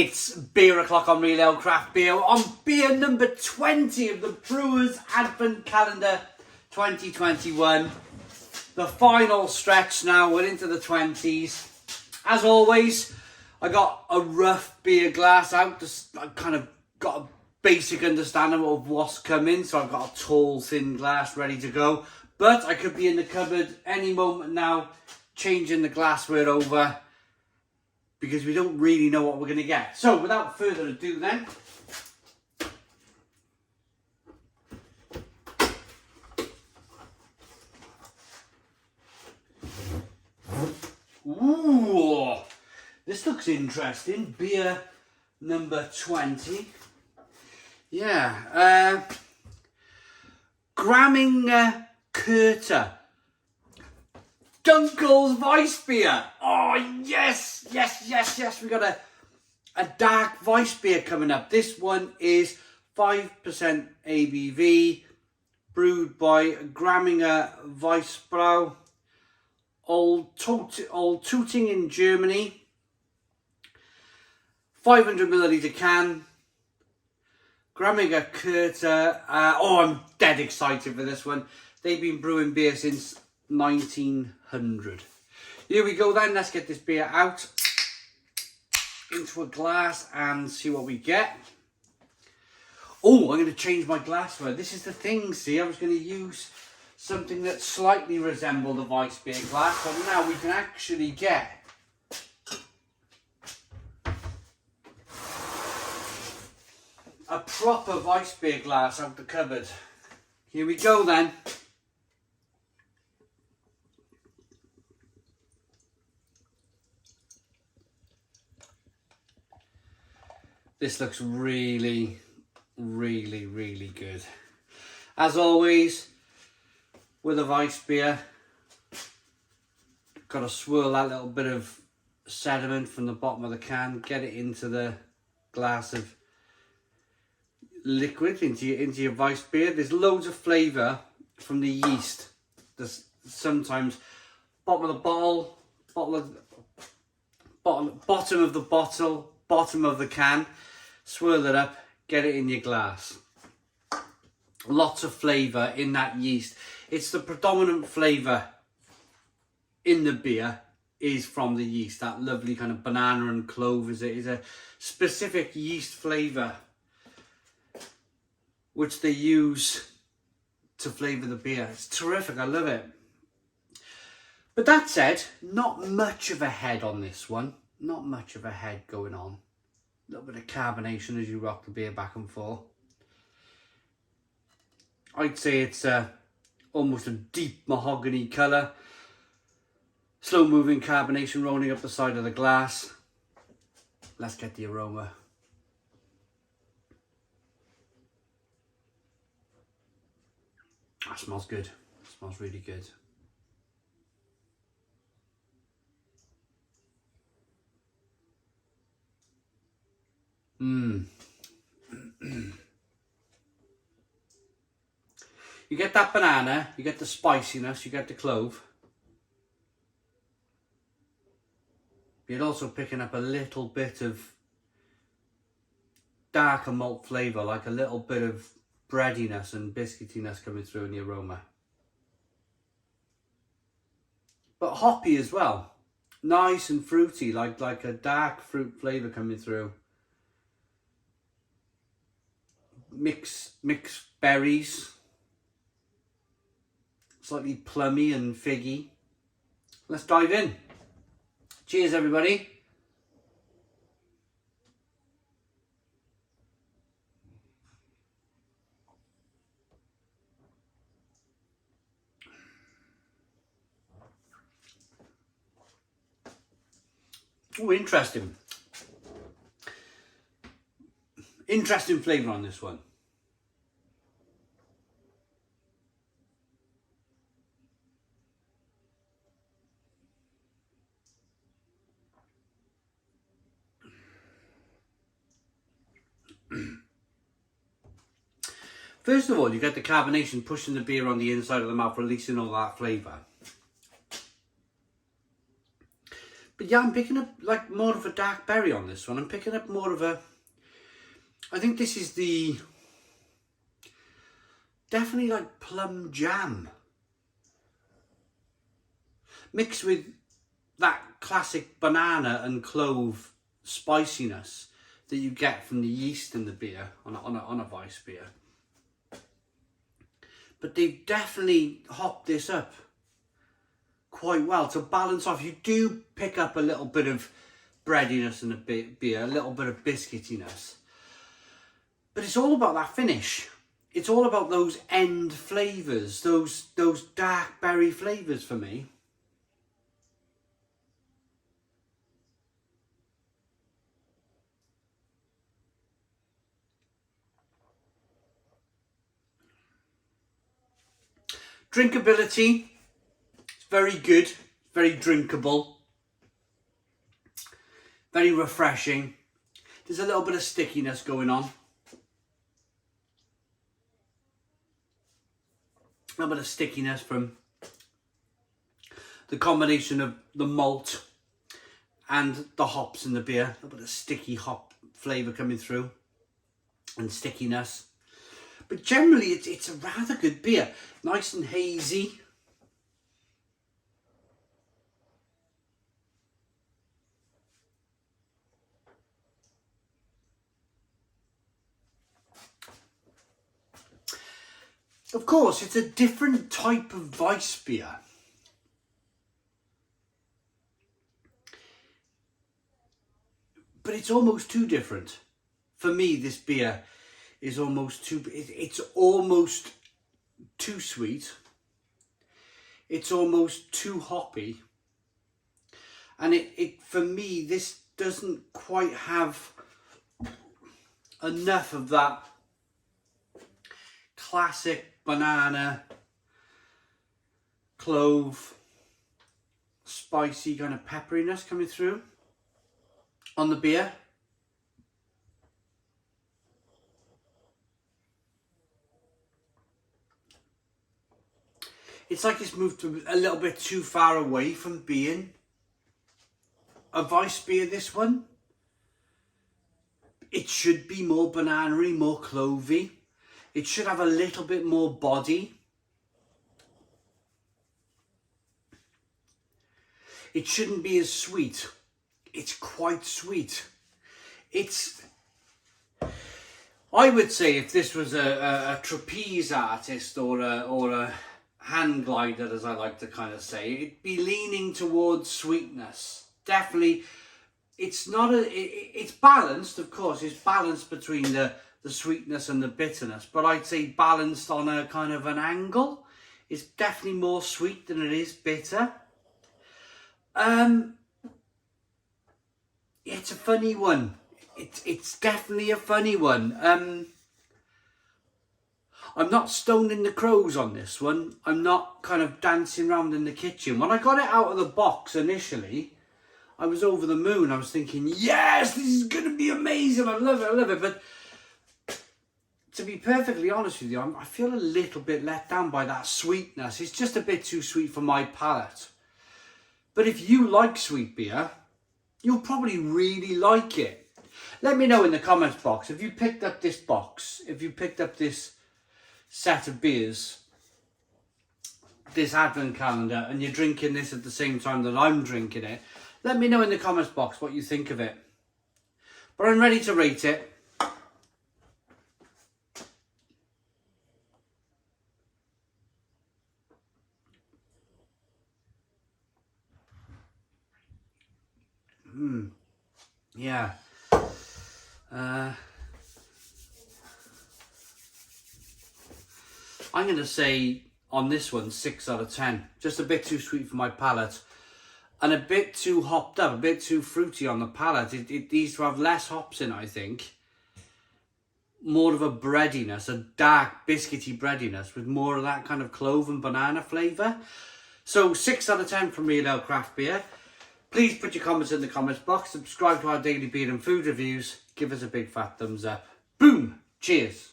It's beer o'clock on Real Ale Craft Beer, on beer number 20 of the Brewers Advent Calendar 2021. The final stretch now, we're into the 20s. As always, I got a rough beer glass out. I kind of got a basic understanding of what's coming, so I've got a tall, thin glass ready to go. But I could be in the cupboard any moment now, changing the glassware over, because we don't really know what we're going to get. So without further ado then, ooh, this looks interesting. Beer number 20. Yeah, Graminger Kirta Dunkles Weissbier. Oh, yes, yes, yes, yes. We got a dark Weissbier coming up. This one is 5% ABV, brewed by Graminger Weißbra, Old Tooting in Germany. 500 milliliter can. Graminger Kirta. Oh, I'm dead excited for this one. They've been brewing beer since 1900. Here we go then, let's get this beer out into a glass and see what we get. Oh, I'm going to change my glassware. This is the thing, see, I was going to use something that slightly resembled a Weissbier glass, but now we can actually get a proper Weissbier glass out the cupboard. Here we go then. This looks really, really, really good. As always, with a Weissbier, got to swirl that little bit of sediment from the bottom of the can, get it into the glass of liquid, into your Weissbier. There's loads of flavour from the yeast. There's sometimes bottom of the bottle, bottom of the bottle, bottom of the can. Swirl it up, get it in your glass. Lots of flavour in that yeast. It's the predominant flavour in the beer is from the yeast. That lovely kind of banana and clove is a specific yeast flavour which they use to flavour the beer. It's terrific, I love it. But that said, not much of a head on this one. Not much of a head going on. A little bit of carbonation as you rock the beer back and forth. I'd say it's almost a deep mahogany colour. Slow moving carbonation rolling up the side of the glass. Let's get the aroma. That smells good. It smells really good. You get that banana, you get the spiciness, you get the clove. You're also picking up a little bit of darker malt flavour, like a little bit of breadiness and biscuitiness coming through in the aroma. But hoppy as well. Nice and fruity, like a dark fruit flavour coming through. Mixed berries. Slightly plummy and figgy. Let's dive in. Cheers, everybody. Oh, interesting. Interesting flavour on this one. First of all, you get the carbonation pushing the beer on the inside of the mouth, releasing all that flavour. But But yeah, I'm picking up like more of a dark berry on this one. I'm picking up more of a, I think this is the, definitely like plum jam. Mixed with that classic banana and clove spiciness that you get from the yeast in the beer on a Weissbier. But they've definitely hopped this up quite well to balance off. You do pick up a little bit of breadiness in the beer, a little bit of biscuitiness. But it's all about that finish. It's all about those end flavours, those dark berry flavours for me. Drinkability, it's very good, very drinkable, very refreshing. There's a little bit of stickiness going on. A little bit of stickiness from the combination of the malt and the hops in the beer. A little bit of sticky hop flavour coming through and stickiness. But generally, it's a rather good beer. Nice and hazy. Of course, it's a different type of Weissbier. But it's almost too different. For me, this beer is almost too, it's almost too sweet. It's almost too hoppy. And for me, this doesn't quite have enough of that classic banana, clove, spicy kind of pepperiness coming through on the beer. It's like it's moved a little bit too far away from being a Weissbier, this one. It should be more banana-y, more clovey. It should have a little bit more body. It shouldn't be as sweet. It's quite sweet. I would say if this was a trapeze artist or a hand glider, as I like to kind of say, it'd be leaning towards sweetness. Definitely, it's balanced, of course. It's balanced between the sweetness and the bitterness, but I'd say balanced on a kind of an angle. It's definitely more sweet than it is bitter. It's a funny one. It's definitely a funny one. I'm not stoning the crows on this one. I'm not kind of dancing around in the kitchen. When I got it out of the box initially, I was over the moon. I was thinking, yes, this is going to be amazing. I love it, I love it. But to be perfectly honest with you, I feel a little bit let down by that sweetness. It's just a bit too sweet for my palate. But if you like sweet beer, you'll probably really like it. Let me know in the comments box, if you picked up this box, if you picked up this set of beers, this advent calendar, and you're drinking this at the same time that I'm drinking it, let me know in the comments box what you think of it. But I'm ready to rate it. Yeah. I'm going to say on this one 6 out of 10. Just a bit too sweet for my palate. And a bit too hopped up, a bit too fruity on the palate. It needs to have less hops in, I think. More of a breadiness, a dark biscuity breadiness with more of that kind of clove and banana flavour. So 6 out of 10 from Real Ale Craft Beer. Please put your comments in the comments box. Subscribe to our daily beer and food reviews. Give us a big fat thumbs up. Boom! Cheers!